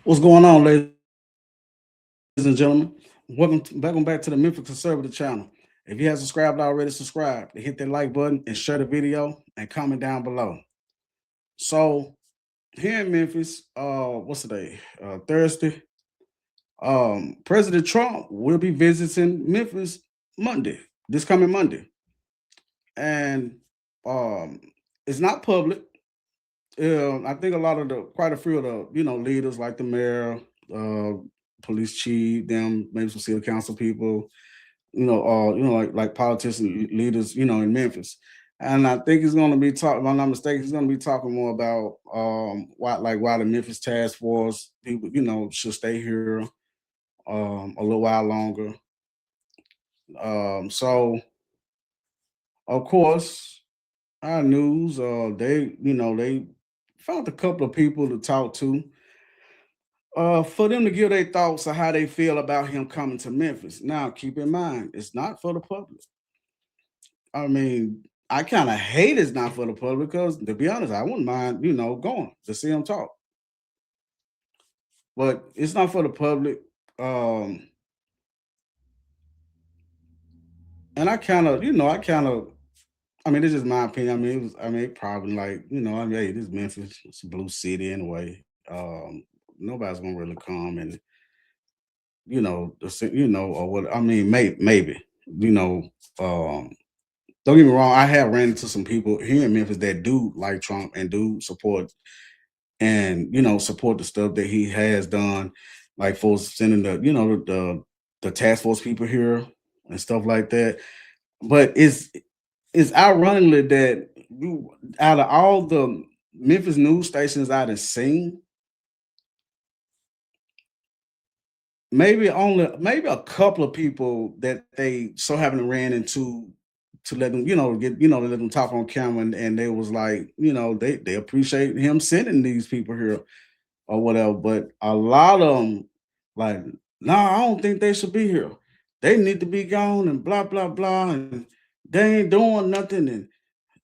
What's going on, ladies and gentlemen? Welcome back to the Memphis Conservative channel. If you haven't subscribed already, subscribe. Hit that like button and share the video and comment down below. So here in Memphis, what's the day? Thursday. President Trump will be visiting Memphis Monday, this coming Monday, and um, it's not public. I think quite a few of the leaders like the mayor, uh, police chief, them maybe some city council people, like politician leaders, in Memphis. And I think he's going to be talking. If I'm not mistaken, he's going to be talking more about why the Memphis task force people, should stay here a little while longer. So of course, our news, they found a couple of people to talk to for them to give their thoughts of how they feel about him coming to Memphis. Now, keep in mind, it's not for the public. I mean, I kind of hate it's not for the public because, to be honest, I wouldn't mind, going to see him talk. But it's not for the public. Um, and I mean, this is my opinion. Probably like, hey, this Memphis, it's a blue city anyway. Nobody's gonna really come and, or what? I mean, maybe, you know, um, don't get me wrong. I have ran into some people here in Memphis that do like Trump and do support and support the stuff that he has done, like for sending the task force people here and stuff like that. But it's ironically that out of all the Memphis news stations I've seen, maybe a couple of people that they so haven't ran into to let them to let them talk on camera, and they was like they appreciate him sending these people here or whatever. But a lot of them like, no, I don't think they should be here. They need to be gone and blah blah blah, and they ain't doing nothing and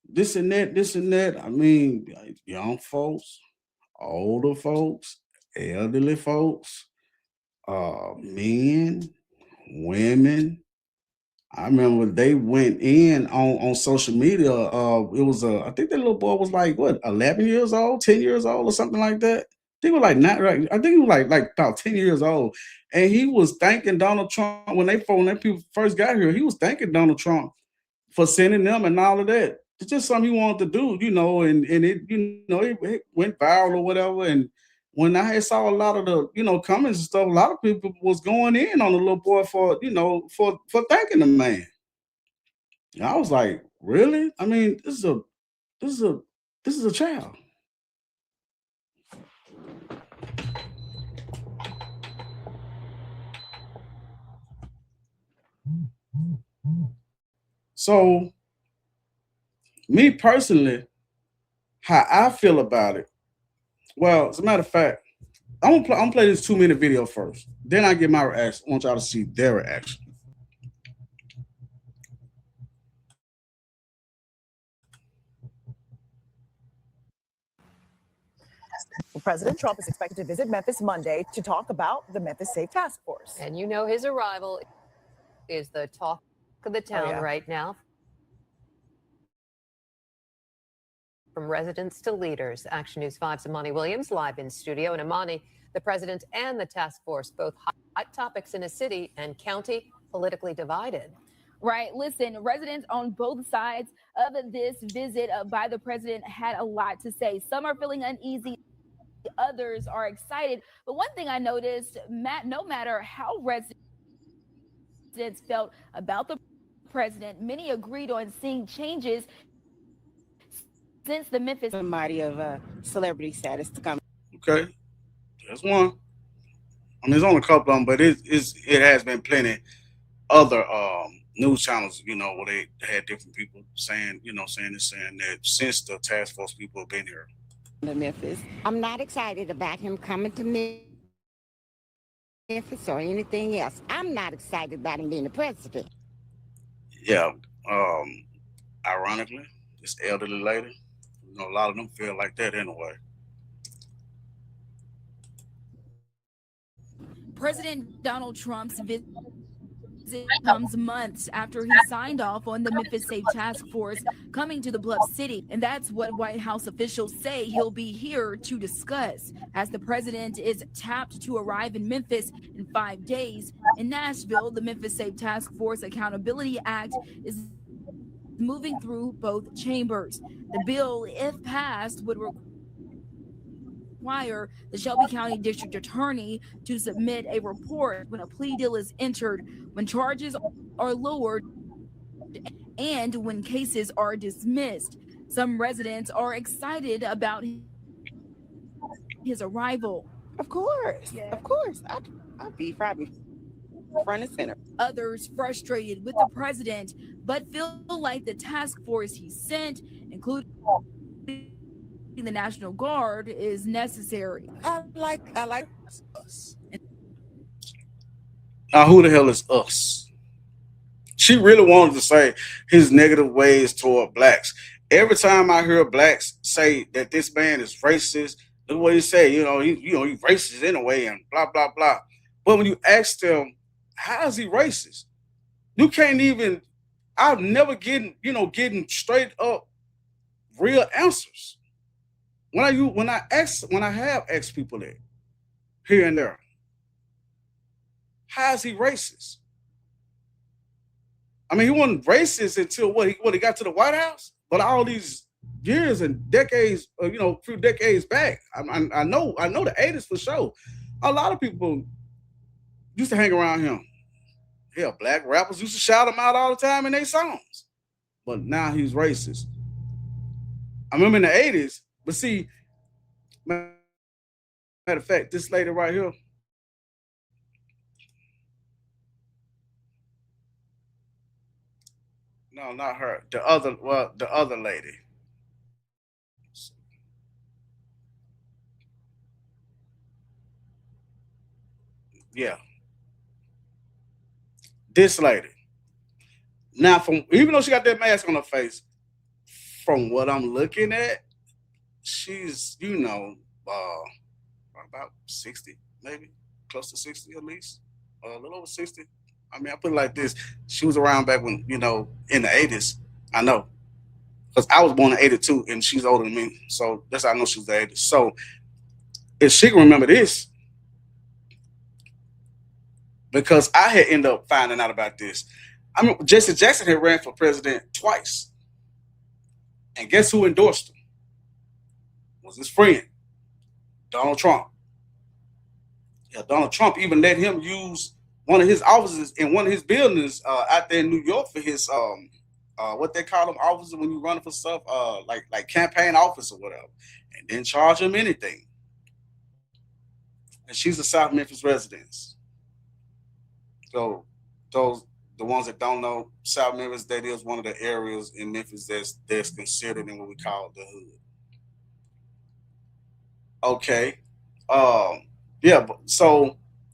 this and that. I mean, like, young folks, older folks, elderly folks, men, women. I remember they went in on social media. It was I think that little boy was like what 11 years old, 10 years old, or something like that. I think it was like not right. I think he was like about 10 years old, and he was thanking Donald Trump when they people first got here. He was thanking Donald Trump for sending them and all of that. It's just something he wanted to do, and it it went viral or whatever. And when I had saw a lot of the comments and stuff, a lot of people was going in on the little boy for for thanking the man. And I was like, really? I mean, this is a this is a child. So me personally, how I feel about it. Well, as a matter of fact, I'm gonna play this 2 minute video first. Then I get my reaction. I want y'all to see their reaction. President Trump is expected to visit Memphis Monday to talk about the Memphis Safe Task Force. And his arrival is the talk of the town right now. From residents to leaders. Action News 5's Amani Williams live in studio. And Amani, the president and the task force, both hot topics in a city and county politically divided. Right. Listen, residents on both sides of this visit by the president had a lot to say. Some are feeling uneasy. Others are excited. But one thing I noticed, Matt, no matter how residents felt about the president, many agreed on seeing changes since the Memphis somebody of celebrity status to come. Okay, that's one. I mean, there's only a couple of them, but it has been plenty other news channels, where they had different people saying, saying this, saying that since the task force people have been here. Memphis. I'm not excited about him coming to Memphis or anything else. I'm not excited about him being the president. Yeah. Ironically, this elderly lady, a lot of them feel like that anyway. President Donald Trump's visit comes months after he signed off on the Memphis Safe Task Force coming to the Bluff City. And that's what White House officials say he'll be here to discuss, as the president is tapped to arrive in Memphis in 5 days. In Nashville, the Memphis Safe Task Force Accountability Act is moving through both chambers. The bill, if passed, would require the Shelby County District Attorney to submit a report when a plea deal is entered, when charges are lowered, and when cases are dismissed. Some residents are excited about his arrival. Of course. I'd be probably front and center. Others frustrated with the president, but feel like the task force he sent, including the National Guard, is necessary. I like us. Now, who the hell is us? She really wanted to say his negative ways toward blacks. Every time I hear blacks say that this man is racist, look what he say. He's racist anyway, and blah blah blah. But when you ask them, how is he racist? You can't even. I've never getting straight up real answers. When I have asked people that here and there, how is he racist? I mean, he wasn't racist until when he got to the White House. But all these years and decades, few decades back, I know the 80s for sure. A lot of people used to hang around him. Hell, black rappers used to shout him out all the time in their songs. But now he's racist. I remember in the 80s, but see, matter of fact, this lady right here. No, not her. The other lady. Yeah. This lady. Now, even though she got that mask on her face, from what I'm looking at, she's, about 60, maybe. Close to 60 at least. A little over 60. I mean, I put it like this. She was around back when, in the 80s. I know. Because I was born in 82 and she's older than me. So that's how I know she's the 80s. So if she can remember this, because I had ended up finding out about this. I mean, Jesse Jackson had ran for president twice. And guess who endorsed him? Was his friend, Donald Trump. Yeah, Donald Trump even let him use one of his offices in one of his buildings out there in New York for his what they call them offices when you run for stuff, like campaign office or whatever, and didn't charge him anything. And she's a South Memphis resident. So the ones that don't know, South Memphis, that is one of the areas in Memphis that's considered in what we call the hood. Okay. Yeah,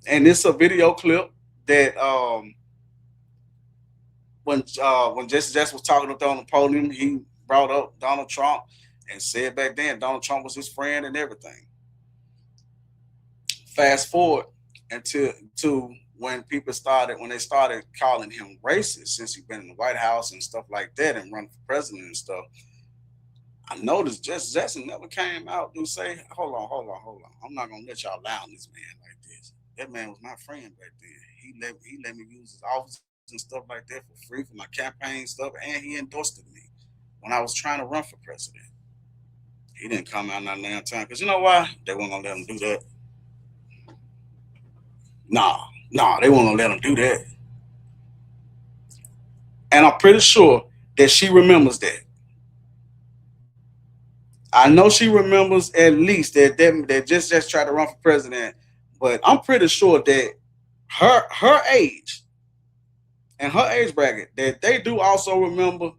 and it's a video clip that when Jesse Jackson was talking up there on the podium, he brought up Donald Trump and said back then Donald Trump was his friend and everything. Fast forward to when they started calling him racist, since he's been in the White House and stuff like that and run for president and stuff. I noticed Jesse Jackson never came out and say, hold on. I'm not gonna let y'all lie on this man like this. That man was my friend back then. He let me use his office and stuff like that for free for my campaign stuff, and he endorsed me when I was trying to run for president. He didn't come out not damn time, because you know why? They weren't gonna let him do that. Nah, they weren't gonna let him do that. And I'm pretty sure that she remembers that. I know she remembers at least that just tried to run for president, but I'm pretty sure that her age and her age bracket, that they do also remember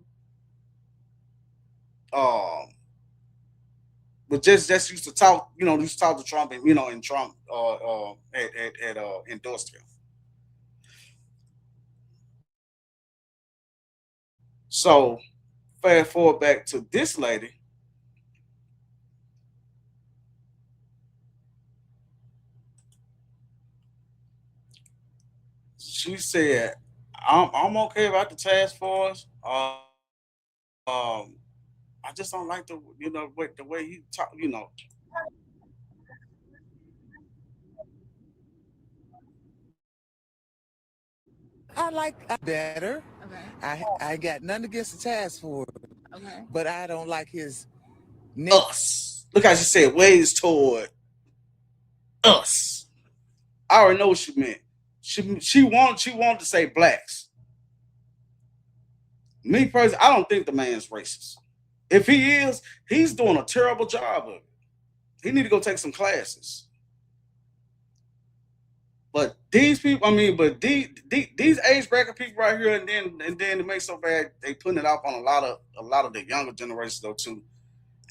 but just used to talk, used to talk to Trump, and Trump had endorsed him. So fast forward back to this lady. she said, I'm okay about the task force. I just don't like the way he talk. I like better. Okay. I got nothing against the task force, Okay. but I don't like his Us. Look how she said ways toward us. I already know what she meant. She wanted to say blacks. Me personally, I don't think the man's racist. If he is, he's doing a terrible job of it. He need to go take some classes. But these people, I mean, but these age bracket people right here, and then it makes so bad they putting it off on a lot of the younger generations though too.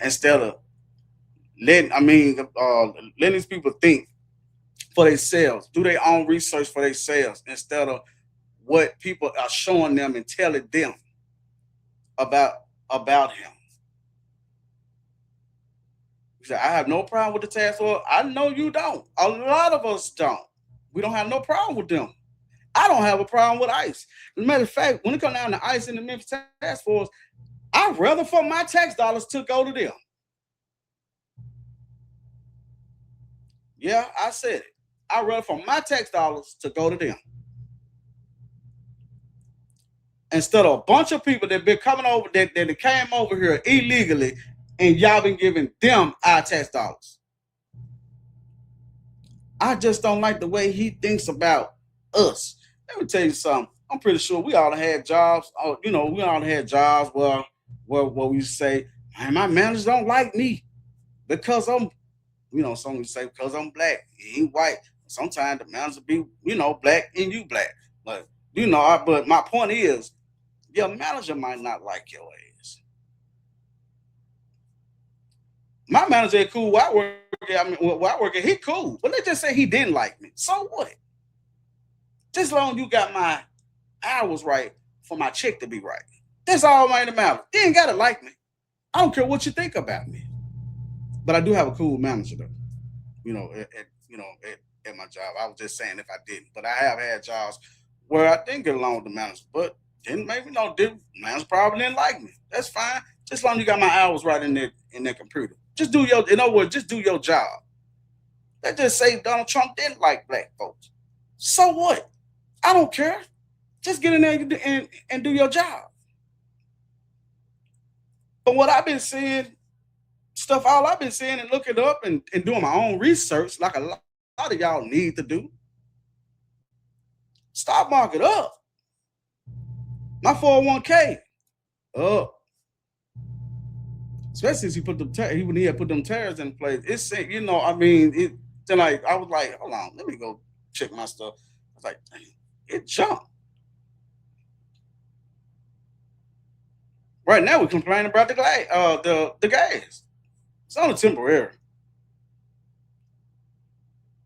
Instead of letting these people think for themselves, do their own research for themselves instead of what people are showing them and telling them about him. He said, I have no problem with the task force. I know you don't. A lot of us don't. We don't have no problem with them. I don't have a problem with ICE. As a matter of fact, when it comes down to ICE and the Memphis task force, I'd rather for my tax dollars to go to them. Yeah, I said it. I'd rather for my tax dollars to go to them. Instead of a bunch of people that been coming over, that came over here illegally, and y'all been giving them our tax dollars. I just don't like the way he thinks about us. Let me tell you something. I'm pretty sure we all had jobs. We all had jobs where we say, man, my managers don't like me because I'm, some would say because I'm black, he ain't white. Sometimes the manager be, black and you black. But but my point is, your manager might not like your ass. My manager is cool. Where I work at, he cool. But let's just say he didn't like me. So what? Just as long as you got my hours right for my check to be right. That's all that matters. You ain't gotta like me. I don't care what you think about me. But I do have a cool manager though. At my job. I was just saying if I didn't. But I have had jobs where I didn't get along with the manager. But didn't maybe manager probably didn't like me. That's fine. Just as long as you got my hours right in that computer. Just do just do your job. Let's just say Donald Trump didn't like black folks. So what? I don't care. Just get in there and do your job. But what I've been seeing, all I've been seeing and looking up and doing my own research, like a lot of y'all need to do. Stock market up. My 401k up. Especially since he put when he had put them tariffs in place. It's then I was like, hold on, let me go check my stuff. I was like, dang, it jumped. Right now we're complaining about the gas. It's only temporary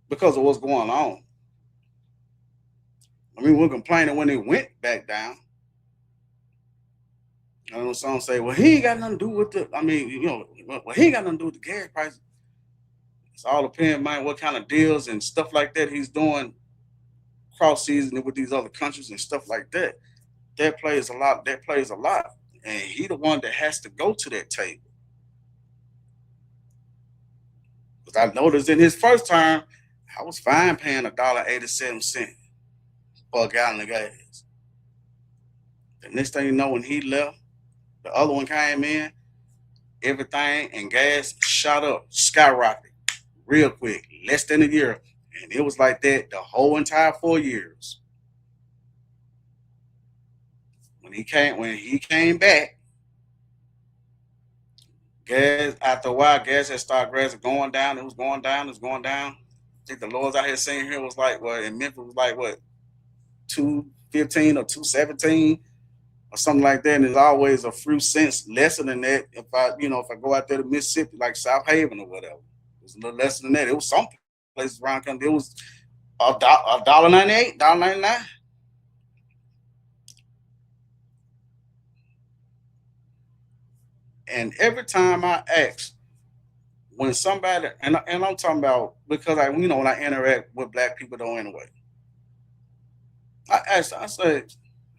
because of what's going on. I mean, we're complaining when it went back down. I know some say, well, he ain't got nothing to do with he ain't got nothing to do with the gas prices. It's all depending on what kind of deals and stuff like that he's doing cross seasoning with these other countries and stuff like that. That plays a lot. And he the one that has to go to that table. Because I noticed in his first term, I was fine paying $1.87 for a gallon of gas. The next thing you know, when he left, the other one came in, everything and gas shot up, skyrocketed real quick, less than a year. And it was like that the whole entire 4 years. When he came back, gas, after a while, gas had started gradually going down. It was going down. I think the lowest I had seen here was in Memphis was what, 215 or 217 or something like that. And there's always a few cents lesser than that if I go out there to Mississippi, like South Haven or whatever. It was a little less than that. It was some places around country. It was $1.98, $1.99. And every time I ask, when somebody, and I'm talking about, because when I interact with black people though anyway, I said,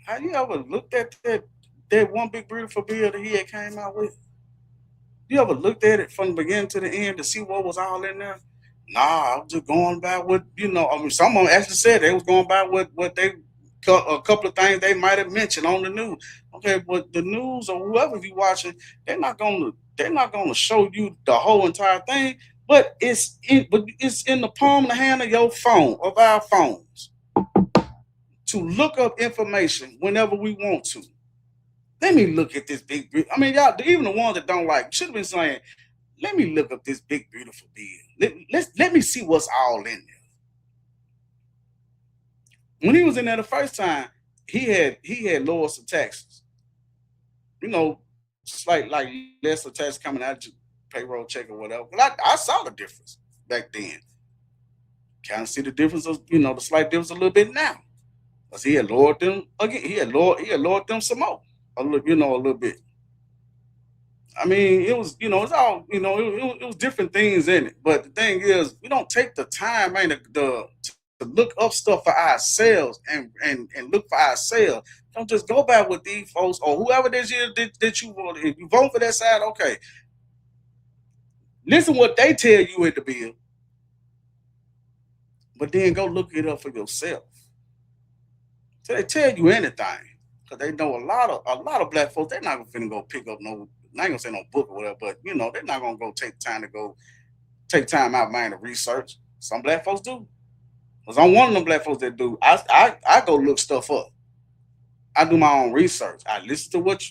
have you ever looked at that one big beautiful bill that he had came out with? You ever looked at it from the beginning to the end to see what was all in there? Nah, I was just going by what, I mean, some of them actually said they was going by what they, a couple of things they might have mentioned on the news. Okay, but the news or whoever you watching, they're not gonna show you the whole entire thing. But it's in the palm of the hand of your phone, of our phones, to look up information whenever we want to. Let me look at this big. I mean, y'all, even the ones that don't like should have been saying, "Let me look up this big beautiful bill. Let me see what's all in there." When he was in there the first time, he had lowered some taxes. Slight like lesser tax coming out of payroll check or whatever. But I saw the difference back then. Kind of see the difference of the slight difference a little bit now. Because he had lowered them again. He had lowered them some more. A little bit. I mean, it was, it's all, it was different things in it. But the thing is, we don't take the time, man, to look up stuff for ourselves and look for ourselves. Don't just go by with these folks or whoever this is that you want. If you vote for that side, okay. Listen what they tell you in the bill, but then go look it up for yourself. So they tell you anything. Because they know a lot of black folks, they're not gonna go pick up not gonna say no book or whatever, but they're not gonna go take time out, man, to research. Some black folks do. Because I'm one of them black folks that do. I go look stuff up. I do my own research. I listen to what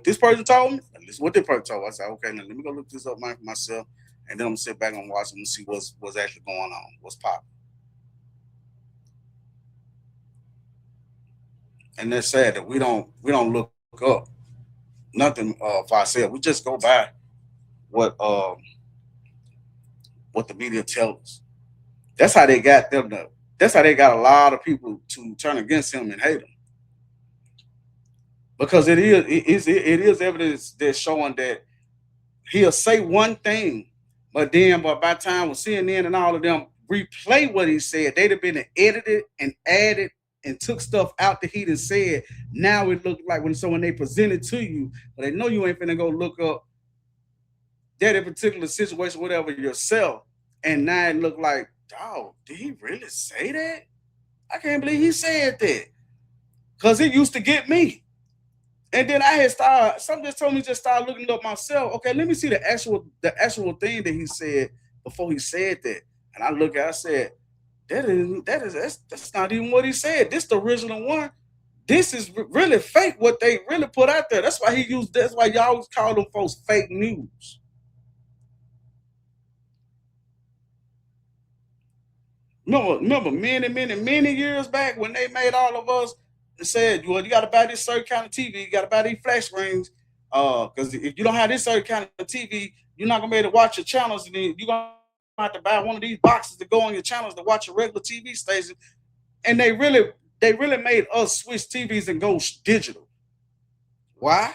this person told me. I listen to what this person told me. I say, okay, now let me go look this up, man, for myself, and then I'm gonna sit back and watch and see what's actually going on, what's popping. And that's sad that we don't look up nothing for ourselves. We just go by what the media tells us. That's how they got them. That's how they got a lot of people to turn against him and hate him. Because it is evidence that's showing that he'll say one thing, but then by the time with CNN and all of them replay what he said, they'd have been edited and added and took stuff out that he done said. Now it looked like when they present it to you, but they know you ain't finna go look up that particular situation, whatever, yourself. And now it looked like, dog, did he really say that? I can't believe he said that. Because it used to get me. And then something just told me to start looking up myself. Okay, let me see the actual thing that he said before he said that. And I said, that's not even what he said. This the original one. This is really fake what they really put out there. That's why y'all always call them folks fake news. Remember many years back when they made all of us and said, well, you got to buy this certain kind of TV, you got to buy these flash screens, because if you don't have this certain kind of TV, you're not gonna be able to watch your channels, and then you're gonna have to buy one of these boxes to go on your channels to watch a regular TV station. And they really made us switch TVs and go digital. Why?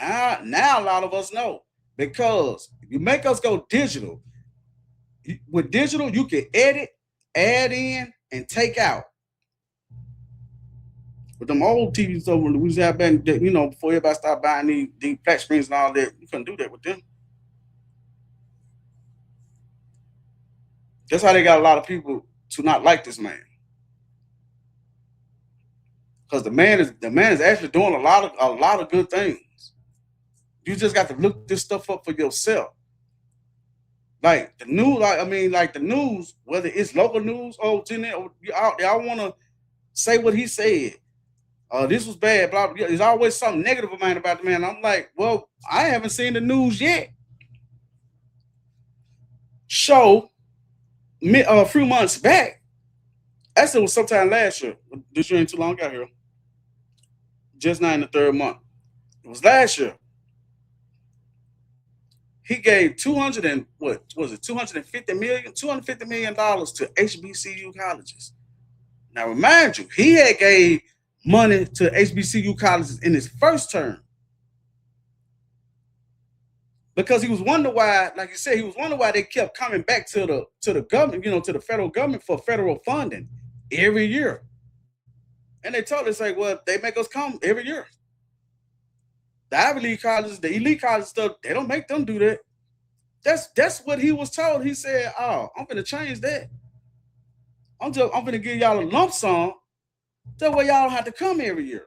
Now a lot of us know, because if you make us go digital, with digital you can edit, add in, and take out. With them old TVs over in Louisiana, before everybody started buying these flat screens and all that, you couldn't do that with them. That's how they got a lot of people to not like this man. Because the man is actually doing a lot of good things. You just got to look this stuff up for yourself. Like the news, the news, whether it's local news or y'all want to say what he said. This was bad. Blah, blah. There's always something negative about the man. I'm like, well, I haven't seen the news yet. So, a few months back, actually it was sometime last year. This year ain't too long, got here. Just now in the third month. It was last year. He gave $250 million to HBCU colleges. Now, remind you, he had gave money to HBCU colleges in his first term, because he was wondering why, like you said, they kept coming back to the government, to the federal government for federal funding every year. And they told us, like, well, they make us come every year. The Ivy League colleges, the elite college stuff, they don't make them do that. That's what he was told. He said, "Oh, I'm gonna change that. I'm gonna give y'all a lump sum, that way y'all don't have to come every year."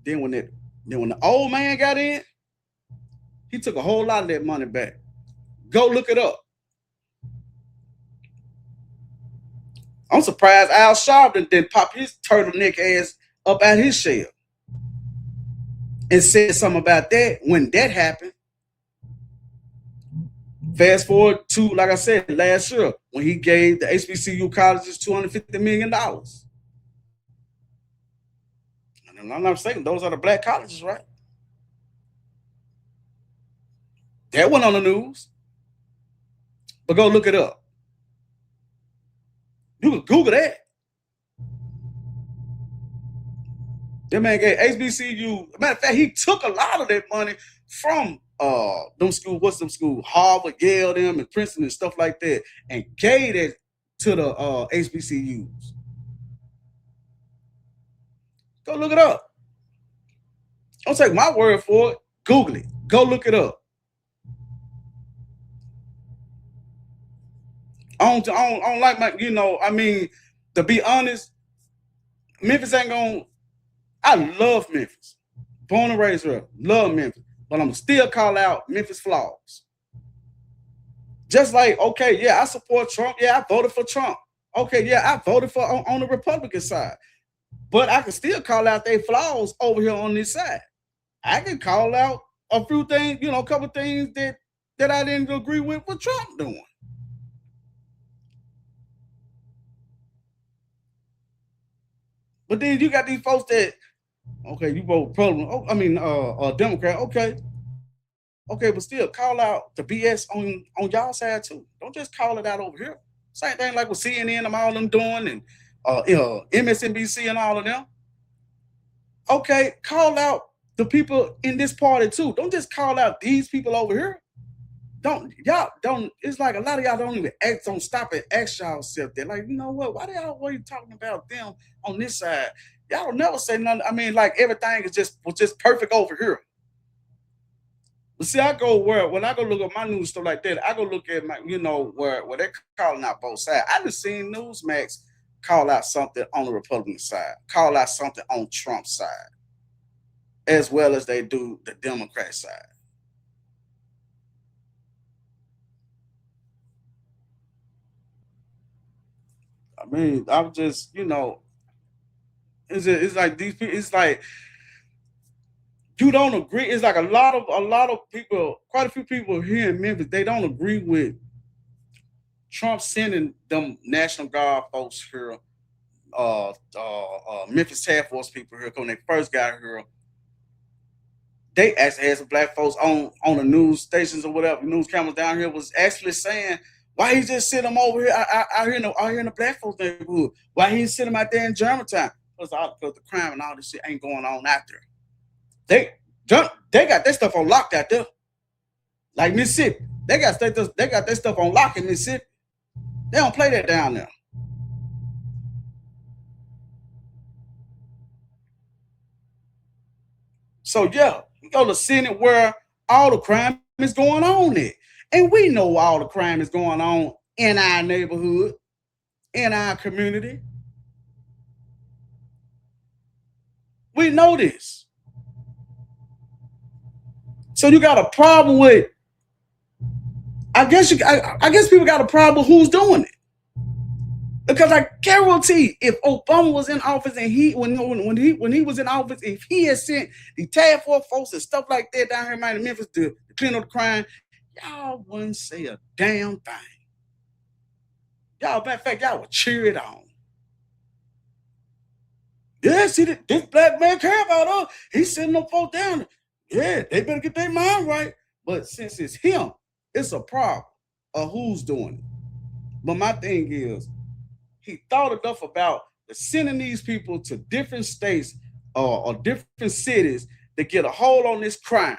Then when the old man got in, he took a whole lot of that money back. Go look it up. I'm surprised Al Sharpton didn't pop his turtleneck ass up out his shell and said something about that when that happened. Fast forward to, like I said, last year when he gave the HBCU colleges $250 million. And I'm not mistaken, those are the black colleges, right? That went on the news. But go look it up. You can Google that. That man gave HBCU. Matter of fact, he took a lot of that money from them schools. What's them schools? Harvard, Yale, them, and Princeton and stuff like that, and gave it to the HBCUs. Go look it up. Don't take my word for it. Google it. Go look it up. I don't like my, I mean, to be honest, Memphis ain't gonna. I love Memphis. Born and raised here. Love Memphis. But I'm still call out Memphis flaws. Just like, okay, yeah, I support Trump. Yeah, I voted for Trump. Okay, yeah, I voted for on the Republican side. But I can still call out their flaws over here on this side. I can call out a few things, a couple things that I didn't agree with what Trump doing. But then you got these folks that, okay, you vote Republican, Democrat, okay, but still call out the BS on y'all side too. Don't just call it out over here. Same thing like with CNN and all them doing, and MSNBC and all of them. Okay, call out the people in this party too. Don't just call out these people over here. It's like a lot of y'all don't even don't stop and ask y'all self that. Like, you know what? Why y'all always talking about them on this side? Y'all don't never say nothing. I mean, like everything was just perfect over here. But see, when I go look at my news stuff like that, I go look at my, where they're calling out both sides. I just seen Newsmax call out something on the Republican side, call out something on Trump's side, as well as they do the Democrat side. I mean, I'm just, it's like these people, it's like you don't agree. It's like a lot of people, quite a few people here in Memphis, they don't agree with Trump sending them National Guard folks here, Memphis Task Force people here when they first got here. They actually had some black folks on the news stations or whatever, news cameras down here was actually saying, why he just send them over here out here in the black folks neighborhood? Why he send them out there in Germantown? Because the crime and all this shit ain't going on out there. They got their stuff on lock out there. Like Mississippi. They got their stuff on lock in Mississippi. They don't play that down there. So yeah, you go to Senate where all the crime is going on there. And we know all the crime is going on in our neighborhood, in our community. We know this. So you got a problem with, I guess people got a problem with who's doing it. Because I guarantee if Obama was in office and when he was in office, if he had sent the task force folks and stuff like that down here in Memphis to clean up the crime, y'all wouldn't say a damn thing. Y'all, matter of fact, y'all would cheer it on. Yeah, see, this black man care about us. He's sending them folks down. Yeah, they better get their mind right. But since it's him, it's a problem of who's doing it. But my thing is, he thought enough about sending these people to different states or different cities to get a hold on this crime.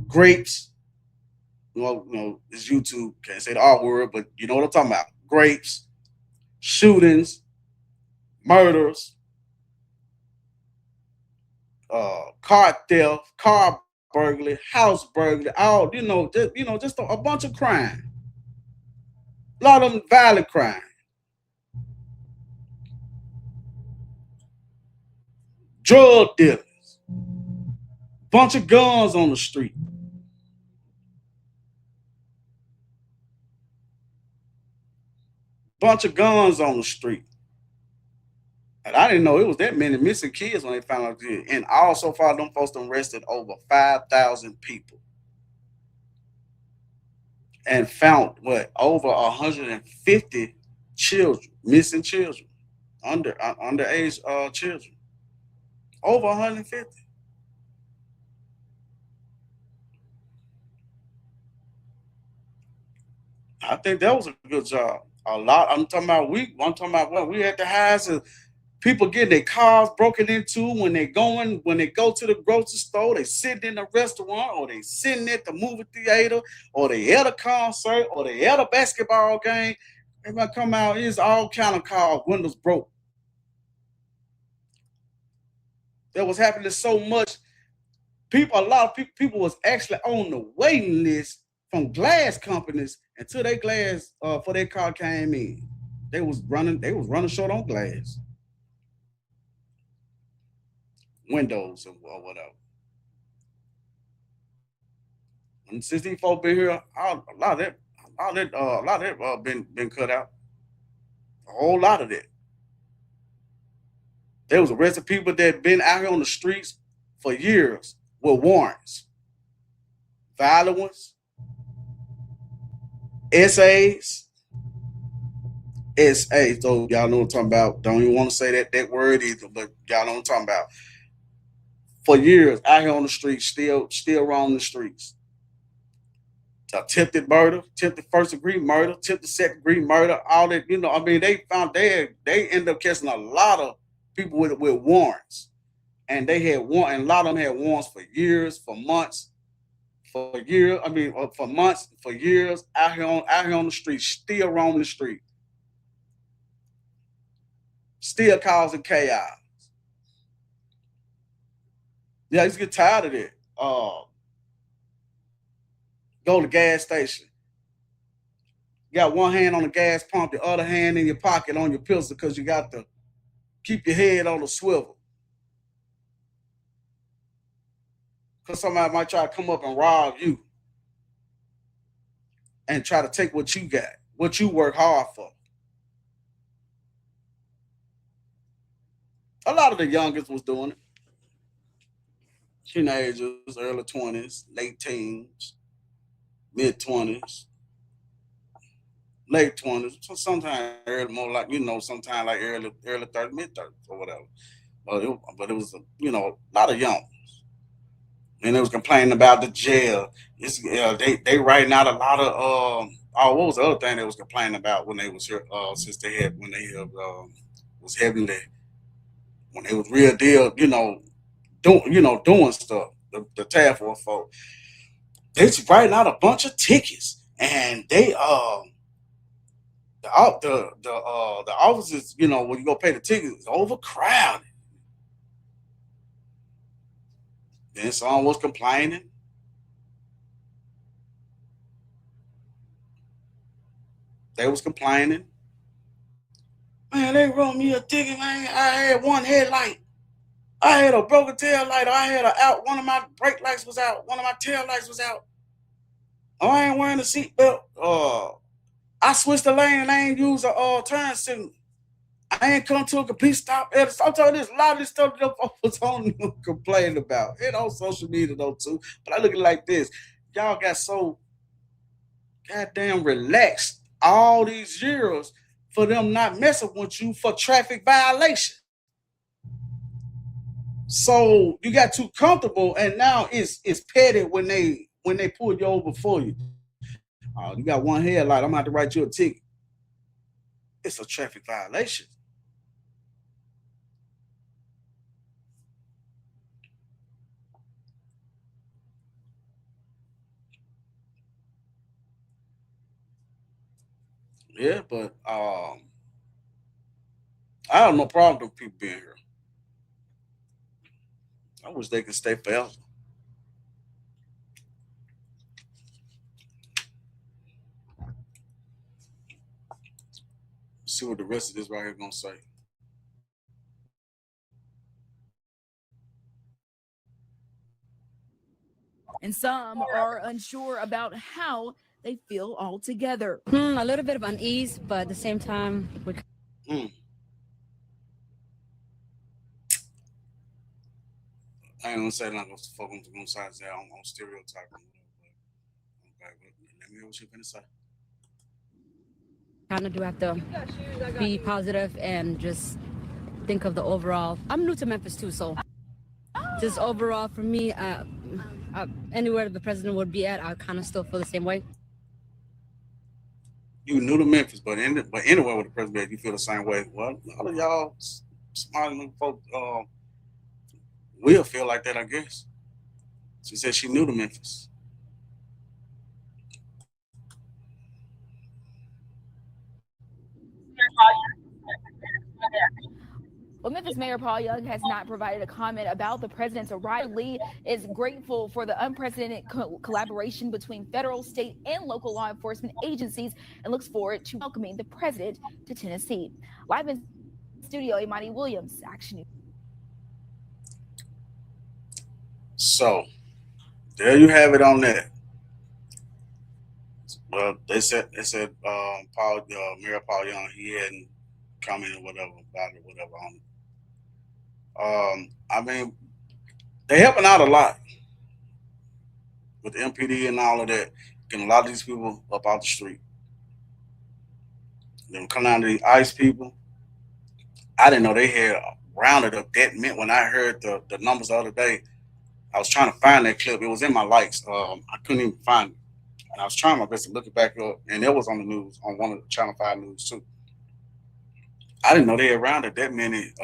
Grapes, this YouTube can't say the R word, but you know what I'm talking about. Grapes, shootings, murders, car theft, car burglary, house burglary, all just a bunch of crime. A lot of them violent crime, drug dealers, bunch of guns on the street. Bunch of guns on the street. And I didn't know it was that many missing kids when they found out. And all so far, them folks done arrested over 5,000 people and found over 150 children, missing children, underage children, over 150. I think that was a good job. A lot. I'm talking about what we had the highest of people getting their cars broken into when they go to the grocery store, they sitting in a restaurant, or they sitting at the movie theater, or they at a concert, or they at a basketball game. Everybody come out, it's all kind of cars, windows broke. That was happening so much. A lot of people was actually on the waiting list from glass companies until their glass for their car came in. They was running short on glass, windows, or whatever. And since these folks been here, a lot of that been cut out. A whole lot of that. There was arrested people that been out here on the streets for years with warrants, violent ones, SAs, SAs. So y'all know what I'm talking about. Don't even want to say that word either, but y'all know what I'm talking about. For years out here on the streets, still roaming the streets. Attempted murder, attempted first degree murder, attempted second degree murder, all that, they ended up catching a lot of people with warrants. And they had and a lot of them had warrants for years, for months, for months, for years, out here on the street, still roaming the street, still causing chaos. Yeah, I used to get tired of it. Go to the gas station. You got one hand on the gas pump, the other hand in your pocket on your pistol because you got to keep your head on the swivel. Because somebody might try to come up and rob you and try to take what you got, what you work hard for. A lot of the youngest was doing it. Teenagers, early 20s, late teens, mid 20s, late 20s, so sometimes early, more like, sometimes like early 30s, mid 30s or whatever. But it was, a lot of young. And they was complaining about the jail. They writing out a lot of what was the other thing they was complaining about when they was here, since they had when they was heavily, when they was real deal, doing stuff. The task force folks, they was writing out a bunch of tickets, and they the offices, when you go pay the tickets, is overcrowded. Then someone was complaining. They was complaining. Man, they wrote me a ticket, man. I had one headlight. I had a broken tail light. I had one of my brake lights was out. One of my tail lights was out. Oh, I ain't wearing a seatbelt. I switched the lane and I ain't use a turn signal. I ain't come to a complete stop. I'm telling you, there's a lot of this stuff that folks on complaining about. And on social media though too. But I look at it like this. Y'all got so goddamn relaxed all these years for them not messing with you for traffic violation. So you got too comfortable, and now it's petty when they pull you over for you. You got one headlight. I'm gonna have to write you a ticket. It's a traffic violation. Yeah, but I have no problem with people being here. I wish they could stay forever. See what the rest of this right here gonna say. And some are unsure about how they feel altogether. A little bit of unease, but at the same time, I ain't gonna say I'm not gonna fuck on sides there on stereotyping. Okay, but let me hear what you finna say. kind of do have to be positive and just think of the overall. I'm new to Memphis too, so just overall for me, anywhere the president would be at, I kind of still feel the same way. You new to Memphis, but anywhere with the president, you feel the same way. Well, a lot of y'all smart new folk will feel like that, I guess. She said she new to Memphis. Well, Memphis Mayor Paul Young has not provided a comment about the president's arrival. Lee is grateful for the unprecedented collaboration between federal, state, and local law enforcement agencies and looks forward to welcoming the president to Tennessee. Live in studio, Imani Williams, Action News. So there you have it on that. Well, they said Mayor Paul Young, he hadn't commented whatever about it, whatever on it. I mean, they helping out a lot with the MPD and all of that, getting a lot of these people up out the street. Then come down to the ICE people. I didn't know they had rounded up that mint when I heard the numbers the other day. I was trying to find that clip. It was in my likes. I couldn't even find it. And I was trying my best to look it back up, and it was on the news, on one of the Channel 5 news too. I didn't know they had rounded that many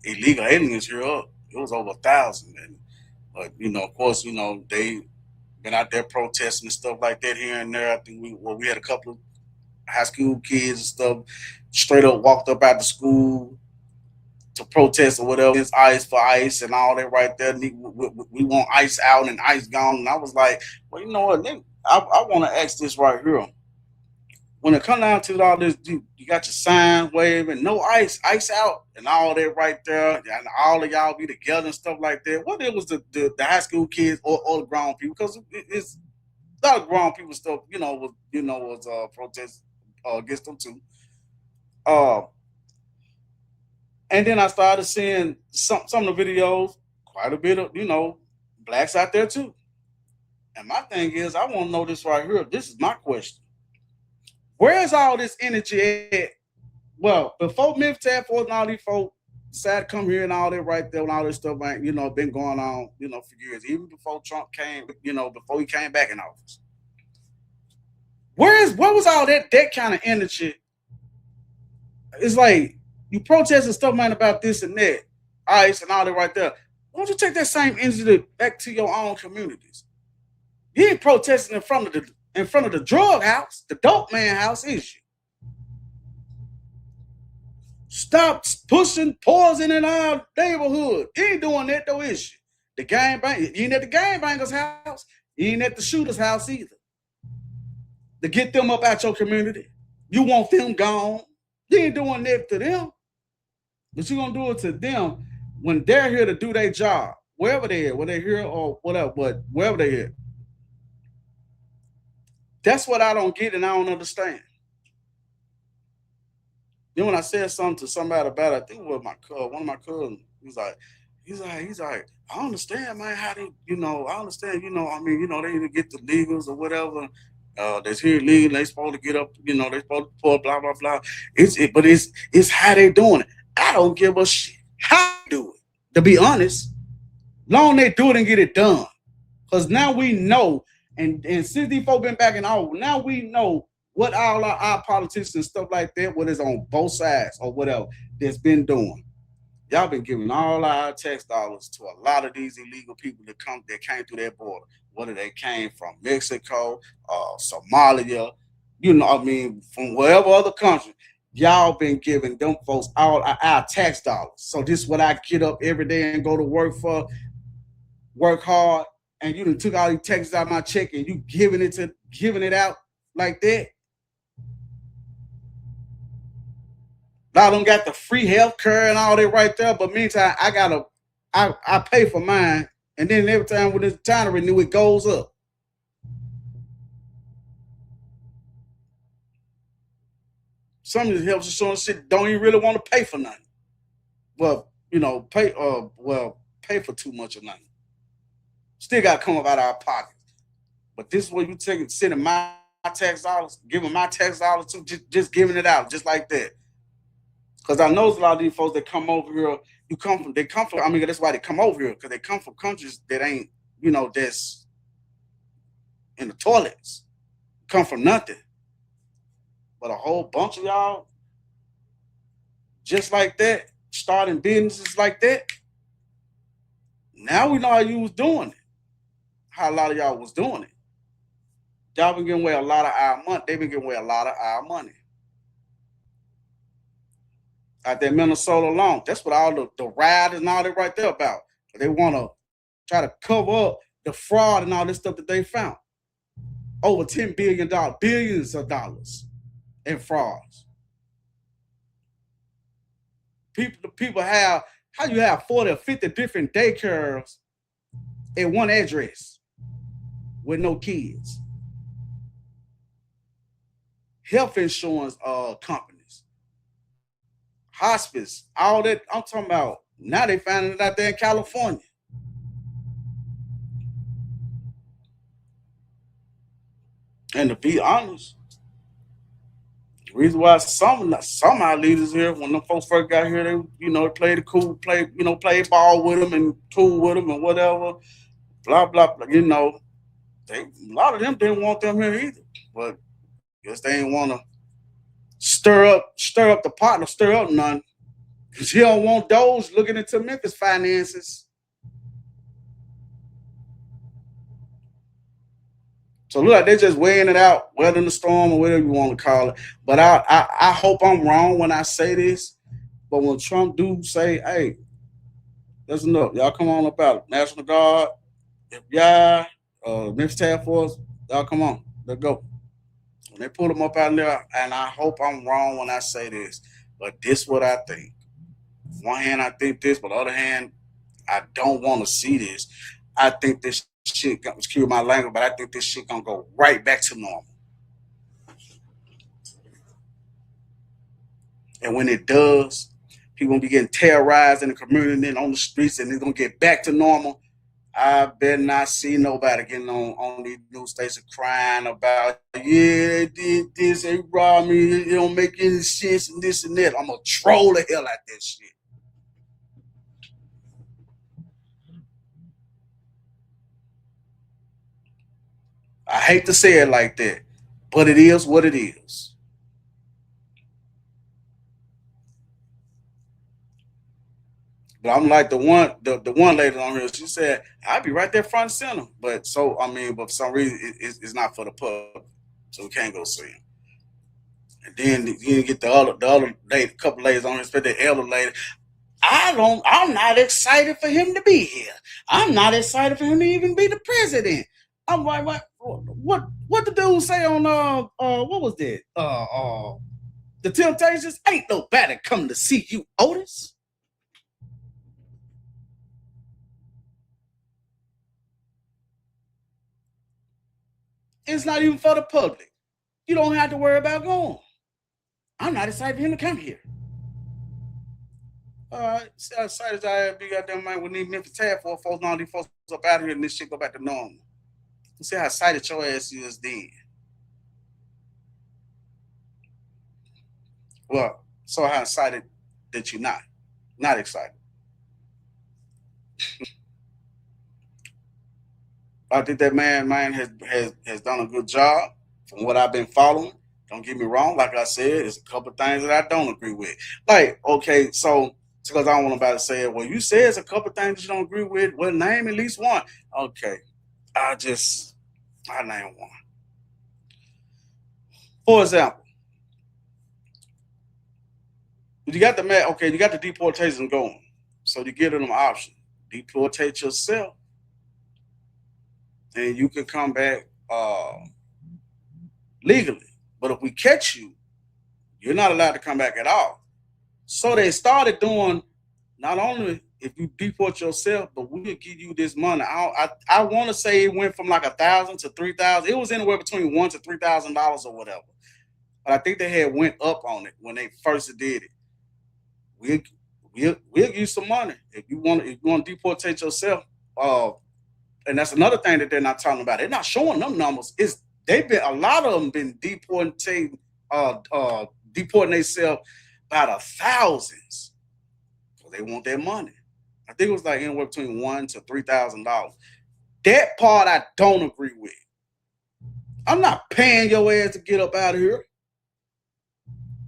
illegal aliens here up. It was over 1,000. But, of course, they been out there protesting and stuff like that here and there. I think we had a couple of high school kids and stuff straight up walked up out the school to protest or whatever. It's ICE for ICE and all that right there. We want ICE out and ICE gone. And I was like, well, you know what? I want to ask this right here. When it comes down to all this, you got your sign waving, no ICE out, and all that right there, and all of y'all be together and stuff like that. What it was the high school kids or the grown people, because it's a lot of grown people stuff, was protest against them too. And then I started seeing some of the videos, quite a bit of blacks out there too. And my thing is, I want to know this right here. This is my question. Where's all this energy at? Well, before Memphis and all these folks decided to come here and all that right there and all this stuff, been going on, for years. Even before Trump came, before he came back in office. Where was all that kind of energy? It's like you protesting stuff, man, about this and that, ICE and all that right there. Why don't you take that same energy back to your own communities? You ain't protesting in front of the drug house, the dope man house, is you? Stop pushing poison in our neighborhood. You ain't doing that though, is you? The gangbang, you ain't at the gangbanger's house. You ain't at the shooter's house either. To get them up out your community. You want them gone. You ain't doing that to them. But you're gonna do it to them when they're here to do their job. Wherever they are, whether they're here or whatever, but wherever they're here. That's what I don't get and I don't understand. Then when I said something to somebody about it, I think it was one of my cousins. He's like, I understand, man, how they, I understand, they either get the legals or whatever. That's here legal, they supposed to get up, they supposed to pull blah, blah, blah. But it's how they doing it. I don't give a shit how they do it, to be honest. Long they do it and get it done. Because now we know. And since these folks been back in office, now we know what all our politicians and stuff like that, what is on both sides or whatever, that's been doing. Y'all been giving all our tax dollars to a lot of these illegal people that came through that border, whether they came from Mexico, Somalia, from wherever other country. Y'all been giving them folks all our tax dollars. So this is what I get up every day and go to work for, work hard, and you done took all these taxes out of my check and you giving it out like that. I don't got the free health care and all that right there, but meantime, I pay for mine, and then every time when it's time to renew, it goes up. Some of these health insurance shit don't even really want to pay for nothing. Well, pay for too much of nothing. Still got to come up out of our pockets. But this is where you sending my tax dollars, giving my tax dollars to, just giving it out, just like that. Because I know a lot of these folks that come over here, I mean, that's why they come over here, because they come from countries that ain't, that's in the toilets. Come from nothing. But a whole bunch of y'all, just like that, starting businesses like that. Now we know how you was doing it. How a lot of y'all was doing it. Y'all been giving away a lot of our money. They've been giving away a lot of our money. Out there in Minnesota alone. That's what all the rioters and all that right there about. They want to try to cover up the fraud and all this stuff that they found. Over $10 billion, billions of dollars in frauds. People have, how you have 40 or 50 different daycares in one address with no kids. Health insurance companies, hospice, all that. I'm talking about now they finding it out there in California. And to be honest, the reason why some of our leaders here, when them folks first got here, they played it cool, played ball with them and cool with them and whatever, blah blah blah. A lot of them didn't want them here either, but I guess they didn't want to stir up the pot or stir up none, because you don't want those looking into Memphis finances. So look like they're just weighing it out, weathering the storm or whatever you want to call it. But I hope I'm wrong when I say this. But when Trump do say, hey, that's enough. Y'all come on up out. National Guard, FBI, Memphis Task Force, y'all come on. Let's go. When they pull them up out there, and I hope I'm wrong when I say this, but this is what I think. On one hand, I think this, but on the other hand, I don't want to see this. I think this shit, excuse my language, but I think this shit gonna go right back to normal. And when it does, people gonna be getting terrorized in the community and on the streets, and it's gonna get back to normal. I better not see nobody getting on these news stations crying about, yeah, they did this, they robbed me, it don't make any sense, and this and that. I'm gonna troll the hell out that shit. I hate to say it like that, but it is what it is. But I'm like the one lady on here. She said I'd be right there front and center. But for some reason it's not for the public, so we can't go see him. And then you get the other lady, a couple ladies on here, especially the elder lady. I'm not excited for him to be here. I'm not excited for him to even be the president. I'm like, what the dude say on what was that? The Temptations? Ain't nobody come to see you, Otis. It's not even for the public. You don't have to worry about going. I'm not excited for him to come here. See how excited I am, be goddamn mind. We need Memphis Task Force folks and all these folks up out here and this shit go back to normal. See how excited your ass is then. Well, so how excited that you're not excited. I think that man has done a good job from what I've been following. Don't get me wrong. Like I said, there's a couple of things that I don't agree with. Like, okay, so because I don't want nobody to say it. Well, you say it's a couple of things you don't agree with. Well, name at least one. Okay, I name one. For example, You got the okay, you got the deportation going. So you give them an option. Deportate yourself and you can come back legally. But if we catch you, you're not allowed to come back at all. So they started doing not only if you deport yourself, but we'll give you this money. I want to say it went from like $1,000 to $3,000. It was anywhere between $1,000 to $3,000 or whatever. But I think they had went up on it when they first did it. We'll give you some money if you want to deportate yourself. And that's another thing that they're not talking about. They're not showing them numbers. They've been, a lot of them been deporting themselves by the thousands because they want their money. I think it was like anywhere between $1,000 to $3,000. That part I don't agree with. I'm not paying your ass to get up out of here.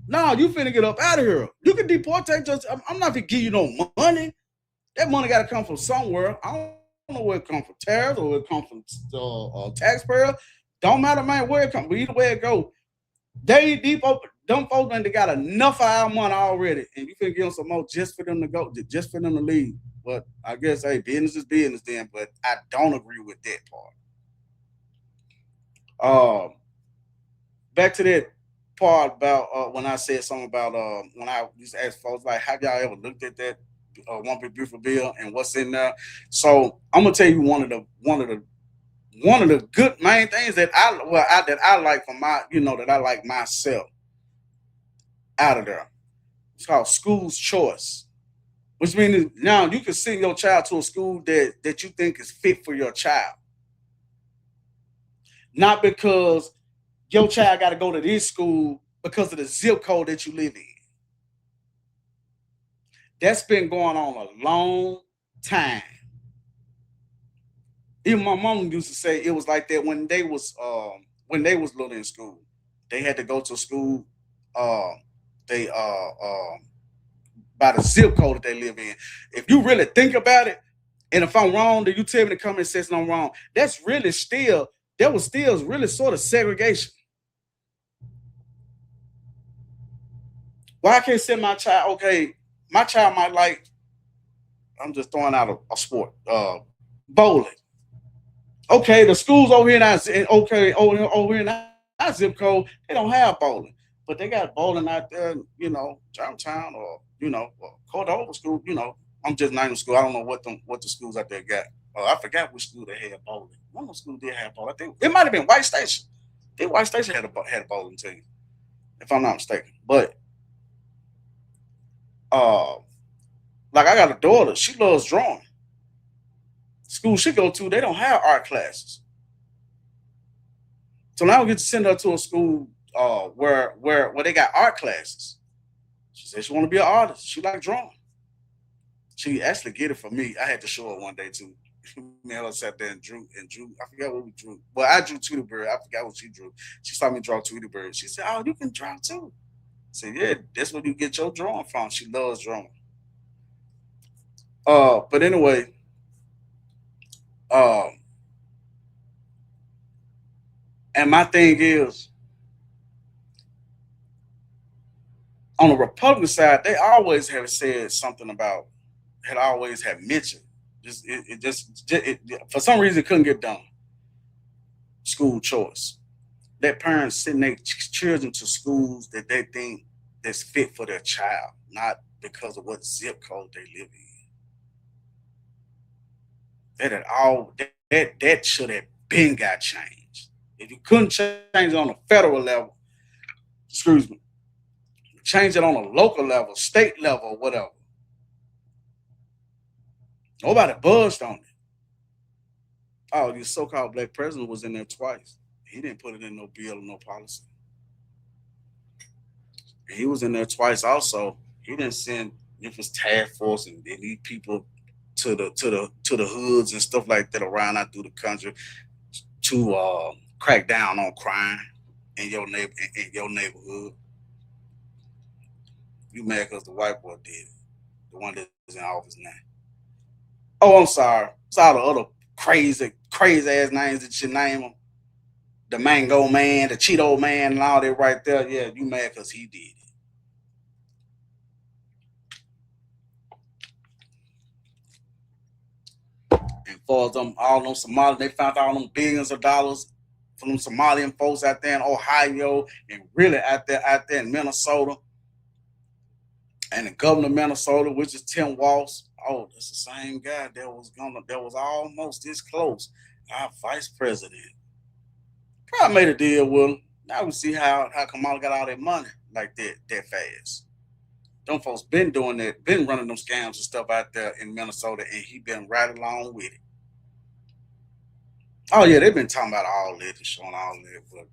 No, you finna get up out of here. You can deportate yourself. I'm not gonna give you no money. That money got to come from somewhere. I don't know where it comes from, tariffs or where it comes from taxpayer. Don't matter, man, where it comes. But either way it go, them folks they got enough of our money already, and you can give them some more just for them to go, just for them to leave. But I guess, hey, business is business then. But I don't agree with that part. Back to that part about when I said something about when I used to ask folks like, have y'all ever looked at that One Big Beautiful Bill and what's in there? So I'm gonna tell you one of the good main things that I like for my, that I like myself out of there. It's called school's choice, which means now you can send your child to a school that you think is fit for your child, not because your child got to go to this school because of the zip code that you live in. That's been going on a long time. Even my mom used to say it was like that when they was little in school. They had to go to school by the zip code that they live in. If you really think about it, and if I'm wrong, then you tell me in the comment section I'm wrong. That was still really sort of segregation. Why I can't send my child? Okay, my child might like, I'm just throwing out a sport, bowling. Okay, the schools over here now, over here in our zip code, they don't have bowling, but they got bowling out there, Germantown or Cordova School. I'm just naming school. I don't know what the schools out there got. I forgot which school they had bowling. One of the schools did have bowling. I think it might have been White Station. I think White Station had a bowling team, if I'm not mistaken. But like I got a daughter, she loves drawing. School she go to, they don't have art classes. So now we get to send her to a school where they got art classes. She said she want to be an artist. She like drawing. She actually get it from me. I had to show her one day too. Me and her sat there and drew. I forgot what we drew. Well, I drew Tweety Bird. I forgot what she drew. She saw me draw Tweety Bird. She said, "Oh, you can draw too." I said, "Yeah, that's where you get your drawing from." She loves drawing. But anyway, and my thing is, on the Republican side, they always have said something about, had always have mentioned, for some reason it couldn't get done. School choice. That parents send their children to schools that they think that's fit for their child, not because of what zip code they live in. That should have been got changed. If you couldn't change it on a federal level, change it on a local level, state level, whatever. Nobody buzzed on it. Oh, the so-called black president was in there twice. He didn't put it in no bill or no policy. And he was in there twice also. He didn't send Memphis task force and they need people to the hoods and stuff like that around out through the country to crack down on crime in your neighborhood. You mad because the white boy did it, the one that's in office now. Oh, I'm sorry. It's all the other crazy ass names that you name them. The Mango Man, the Cheeto Man, and all that right there. Yeah, you mad because he did it. for them all them Somalians. They found all them billions of dollars from them Somalian folks out there in Ohio and really out there in Minnesota. And the governor of Minnesota, which is Tim Walz. Oh, that's the same guy that was almost this close. Our vice president. Probably made a deal with him. Now we see how Kamala got all that money like that fast. Them folks been doing that, been running them scams and stuff out there in Minnesota, and he been right along with it. Oh yeah, they've been talking about all that and showing all that, but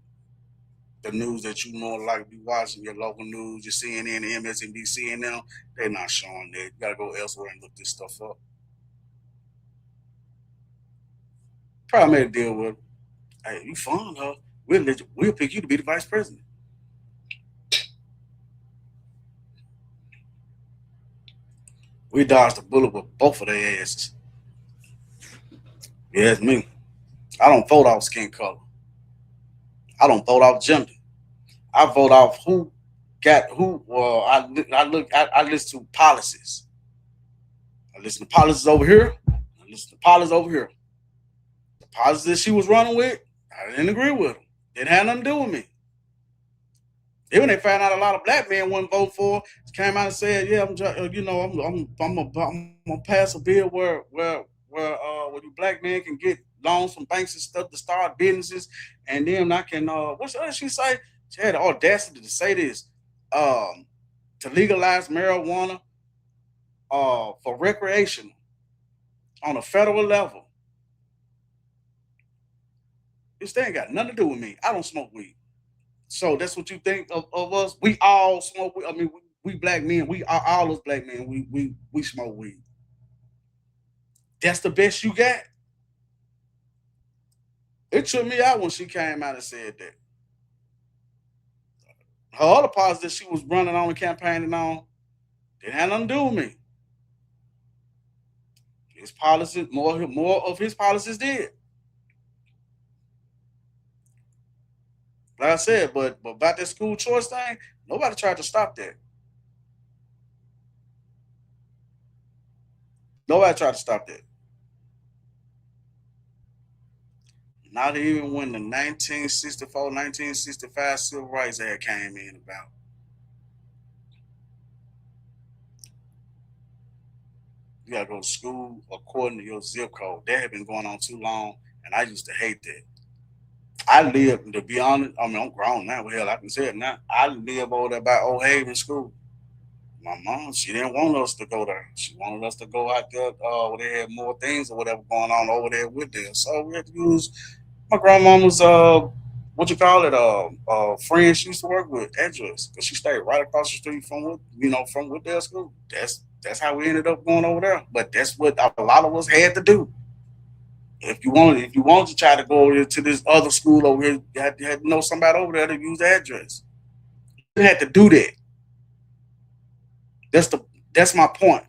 the news that you more like be watching, your local news, your CNN, MSNBC, and them, they're not showing that. You gotta go elsewhere and look this stuff up. Probably made a deal with, hey, you fund her. We'll pick you to be the vice president. We dodged the bullet with both of their asses. Yeah, it's me. I don't vote off skin color. I don't vote off gender. I vote off who got who. I listen to policies. I listen to policies over here. I listen to policies over here. The policies that she was running with, I didn't agree with them. Didn't have nothing to do with me. Even they found out a lot of black men wouldn't vote for, came out and said, "Yeah, I'm gonna pass a bill where you black men can get loans from banks and stuff to start businesses, and then I can what did she say? She had the audacity to say this, to legalize marijuana for recreational on a federal level. This thing got nothing to do with me. I don't smoke weed. So that's what you think of us. We all smoke weed. I mean, we black men, we are all those black men, we smoke weed. That's the best you got. It took me out when she came out and said that. Her other policies that she was running on and campaigning on didn't have nothing to do with me. His policies, more of his policies did. Like I said, but about that school choice thing, nobody tried to stop that. Nobody tried to stop that. Not even when the 1964, 1965 Civil Rights Act came in about. You gotta go to school according to your zip code. That had been going on too long, and I used to hate that. I live, to be honest, I mean, I'm grown now. Well, hell, I can say it now. I live over there by Old Haven School. My mom, she didn't want us to go there. She wanted us to go out there where they had more things or whatever going on over there with them. So we had to use my grandmama's what you call it, friend she used to work with, address, because she stayed right across the street from from Wooddale School. That's how we ended up going over there. But that's what a lot of us had to do. If you wanted to try to go over to this other school over here, you had to know somebody over there to use the address. You had to do that. That's my point.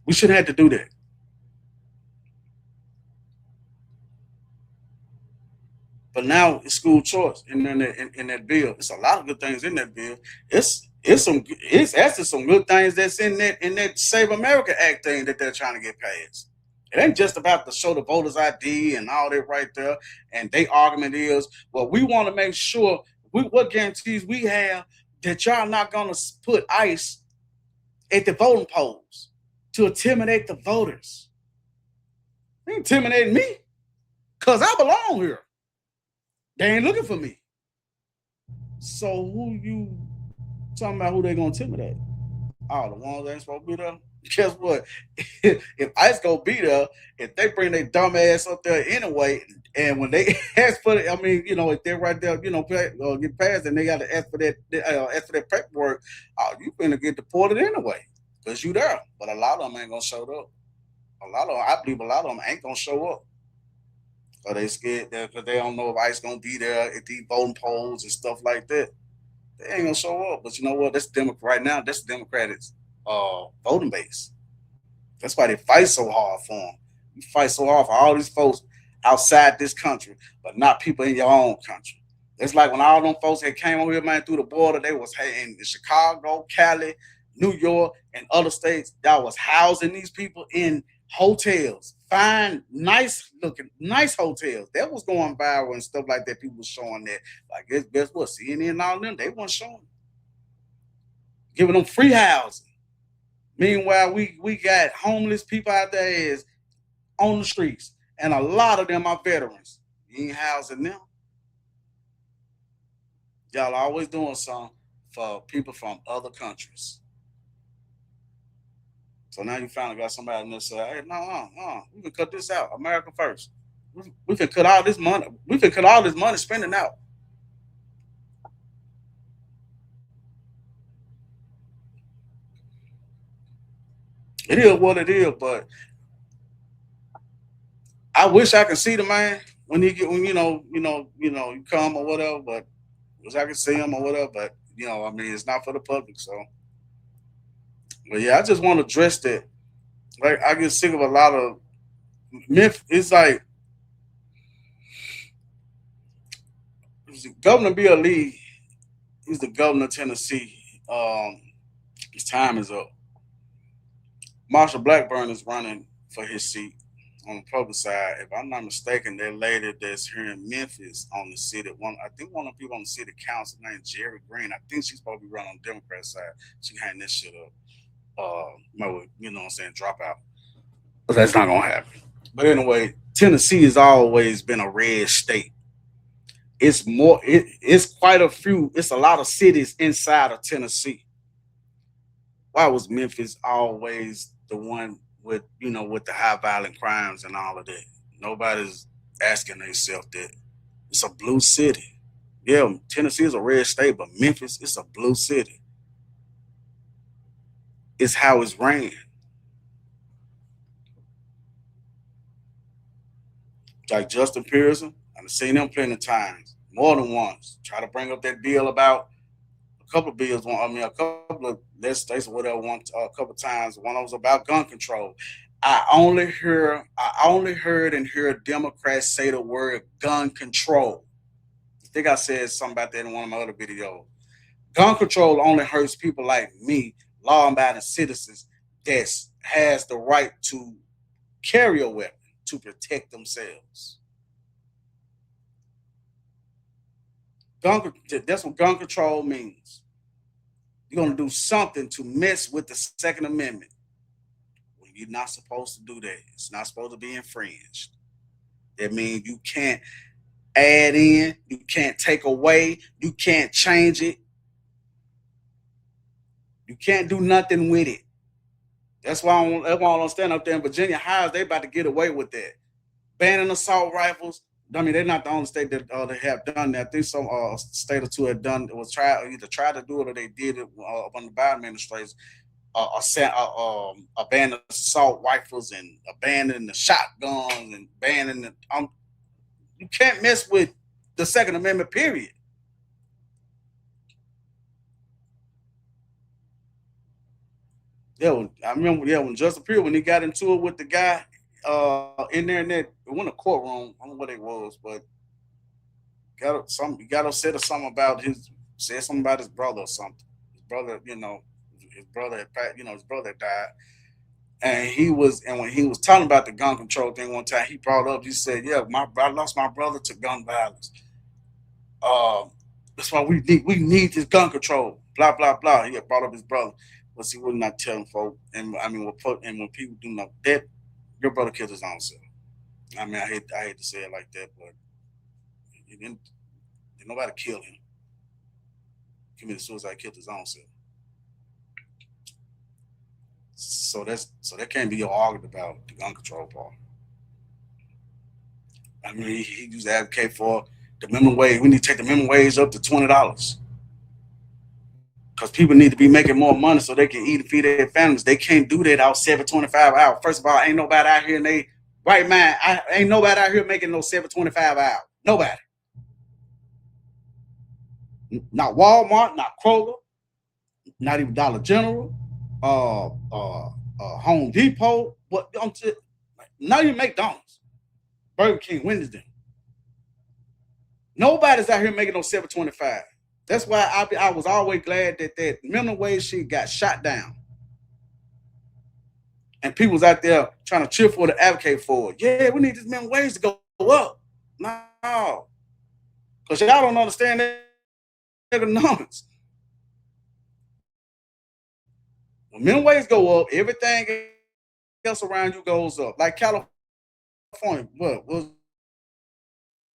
We shouldn't have to do that. But now it's school choice in that bill. It's a lot of good things in that bill. It's actually some good things that's in that Save America Act thing that they're trying to get passed. It ain't just about to show the voters ID and all that right there. And their argument is, well, we want to make sure what guarantees we have that y'all not gonna put ICE at the voting polls to intimidate the voters. They intimidating me because I belong here. They ain't looking for me. So who you talking about who they gonna intimidate? Oh, the ones that ain't supposed to be there? Guess what? If ICE gonna be there, if they bring their dumb ass up there anyway, and when they ask for it, I mean, if they're right there, get past and they got to ask for that paperwork, you finna get deported anyway, because you there. But a lot of them ain't gonna show up. I believe a lot of them ain't gonna show up. Or they scared because they don't know if ICE gonna be there at these voting polls and stuff like that. They ain't gonna show up. But you know what? That's right now. That's the Democrats' voting base. That's why they fight so hard for them. You fight so hard for all these folks outside this country, but not people in your own country. It's like when all them folks that came over here, man, through the border, they was in Chicago, Cali, New York, and other states that was housing these people in hotels, fine, nice hotels. That was going viral and stuff like that. People were showing that. Like, guess what? CNN and all them, they weren't showing. Giving them free housing. Meanwhile, we got homeless people out there is on the streets, and a lot of them are veterans. You ain't housing them. Y'all always doing something for people from other countries. So now you finally got somebody in there say, hey, no, we can cut this out. America first. We can cut all this money. We can cut all this money spending out. It is what it is, but I wish I could see the man when you come or whatever, but wish I could see him or whatever, but I mean, it's not for the public, so. But yeah, I just want to address that. Like, I get sick of a lot of myth. It's like Governor Bill Lee, he's the governor of Tennessee. His time is up. Marsha Blackburn is running for his seat on the public side. If I'm not mistaken, that lady that's here in Memphis on the city, I think one of the people on the city council named Jerry Green, I think she's supposed to be running on the Democrat side. She hang this shit up. Drop out. But that's not gonna happen. But anyway, Tennessee has always been a red state. It's quite a few, it's a lot of cities inside of Tennessee. Why was Memphis always the one with the high violent crimes and all of that? Nobody's asking themselves that. It's a blue city. Yeah, Tennessee is a red state, but Memphis is a blue city. It's how it's ran. Like Justin Pearson, I've seen him plenty of times, more than once. Try to bring up that bill about a couple of bills. A couple of legislators or whatever. A couple of times. One was about gun control. I only heard and heard Democrats say the word gun control. I think I said something about that in one of my other videos. Gun control only hurts people like me, law-abiding citizens that has the right to carry a weapon to protect themselves. That's what gun control means. You're going to do something to mess with the Second Amendment. Well, you're not supposed to do that. It's not supposed to be infringed. That means you can't add in, you can't take away, you can't change it. You can't do nothing with it. That's why I don't stand up there in Virginia Highs. They about to get away with that. Banning assault rifles. I mean, they're not the only state that they have done that. I think some state or two had done it, was either tried to do it or they did it on the Biden administration. Abandoning assault rifles and abandoning the shotguns and banning the. You can't mess with the Second Amendment, period. Yeah, I remember. Yeah, when Justin Pearson, when he got into it with the guy in there in that in the courtroom, I don't know what it was, but he got upset or something about said something about his brother or something. His brother, his brother had died, and when he was talking about the gun control thing one time, he brought up, he said, "Yeah, I lost my brother to gun violence. That's why we need this gun control." Blah blah blah. He had brought up his brother. But see, we're not telling folks, and I mean, when people do know that, your brother killed his own self. I mean, I hate to say it like that, but didn't nobody kill him. Committed suicide, killed his own self. So that can't be your argument about the gun control part. I mean, he used to advocate for the minimum wage. We need to take the minimum wage up to $20. Because people need to be making more money so they can eat and feed their families. They can't do that out $7.25 hours. First of all, ain't nobody out here in they right mind. Ain't nobody out here making no $7.25 hours. Nobody. Not Walmart, not Kroger, not even Dollar General, Home Depot. Not even McDonald's, Burger King, Wednesday. Nobody's out here making no $7.25. That's why I was always glad that that minimum wage shit got shot down. And people was out there trying to cheer for the advocate for it. Yeah, we need this minimum wage to go up. No. Because y'all don't understand the economics. When minimum wage go up, everything else around you goes up. Like California, what was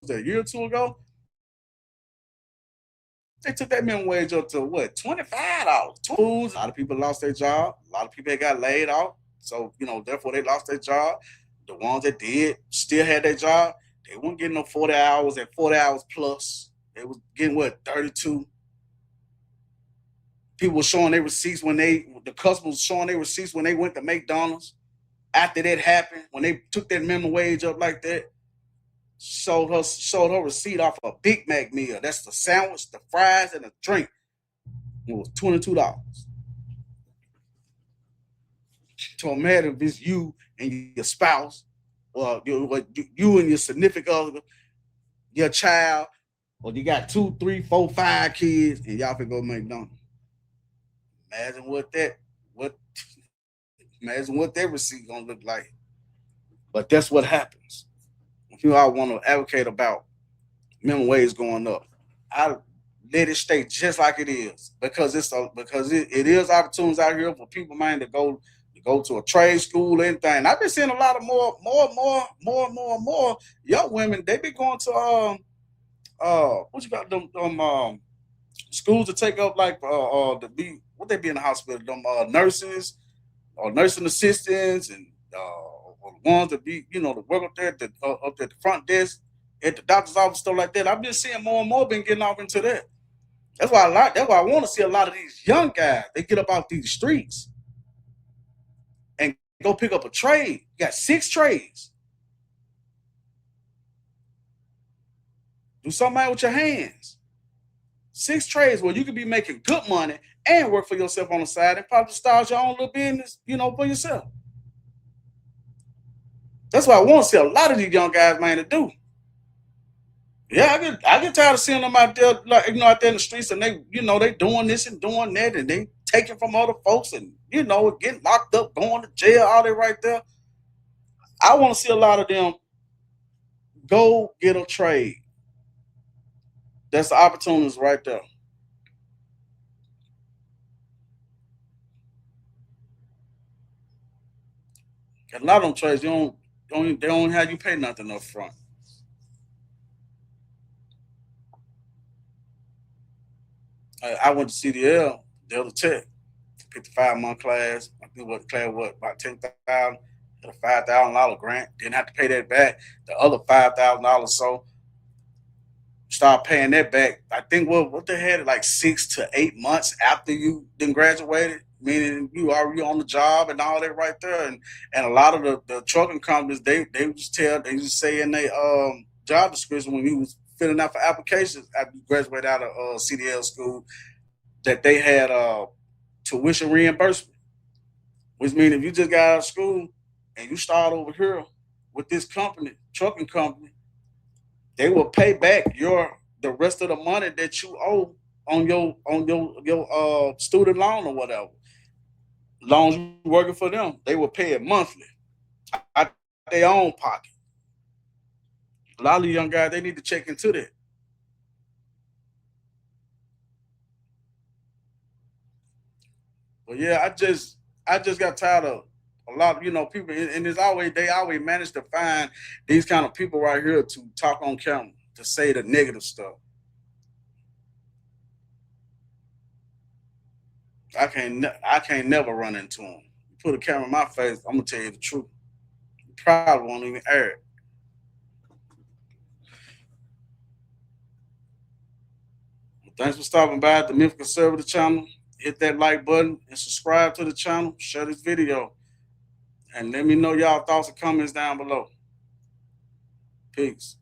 that, a year or two ago? They took that minimum wage up to what, $25. Foods, a lot of people lost their job. A lot of people got laid off. So, therefore they lost their job. The ones that did still had their job. They weren't getting no 40 hours and 40 hours plus. They was getting what, 32. People were showing their receipts the customers showing their receipts when they went to McDonald's. After that happened, when they took that minimum wage up like that, showed her receipt off a Big Mac meal. That's the sandwich, the fries, and the drink. It was $22. So imagine if it's you and your spouse, or you and your significant other, your child, or you got 2, 3, 4, 5 kids, and y'all can go to McDonald's. Imagine what that receipt gonna look like. But that's what happens. If you all want to advocate about minimum wage going up, I let it stay just like it is, because it is opportunities out here for people, man, to go to a trade school, anything. I've been seeing a lot of more young women. They be going to what you got them schools to take up, like to be what they be in the hospital, them nurses or nursing assistants, and or the ones that be to work up there up at the front desk at the doctor's office, stuff like that. I've been seeing more and more been getting off into that. That's why I want to see a lot of these young guys. They get up out these streets and go pick up a trade. You got 6 trades. Do something with your hands. 6 trades where you could be making good money and work for yourself on the side, and probably start your own little business, for yourself. That's what I want to see a lot of these young guys, man, to do. Yeah, I get tired of seeing them out there, like, out there in the streets, and they doing this and doing that, and they taking from other folks, and getting locked up, going to jail, all that right there. I want to see a lot of them go get a trade. That's the opportunities right there. A lot of them trades, they don't have you pay nothing up front. I went to CDL, Delta Tech, 55-month class. I think about 10,000, had a $5,000 grant. Didn't have to pay that back. The other $5,000, so start paying that back. I think what they had, like 6 to 8 months after you then graduated, meaning you already on the job and all that right there. And a lot of the trucking companies, they just say in their job description when you was filling out for applications after you graduated out of CDL school, that they had tuition reimbursement, which means if you just got out of school and you start over here with this trucking company, they will pay back the rest of the money that you owe on your student loan or whatever. As long as you're working for them, they will pay it monthly out their own pocket. A lot of the young guys, they need to check into that. But yeah, I just got tired of a lot of people, and they always manage to find these kind of people right here to talk on camera, to say the negative stuff. I can't never run into them. You put a camera in my face, I'm gonna tell you the truth. You probably won't even air it. Thanks for stopping by at the Memphis Conservative channel. Hit that like button and subscribe to the channel. Share this video. And let me know y'all thoughts and comments down below. Peace.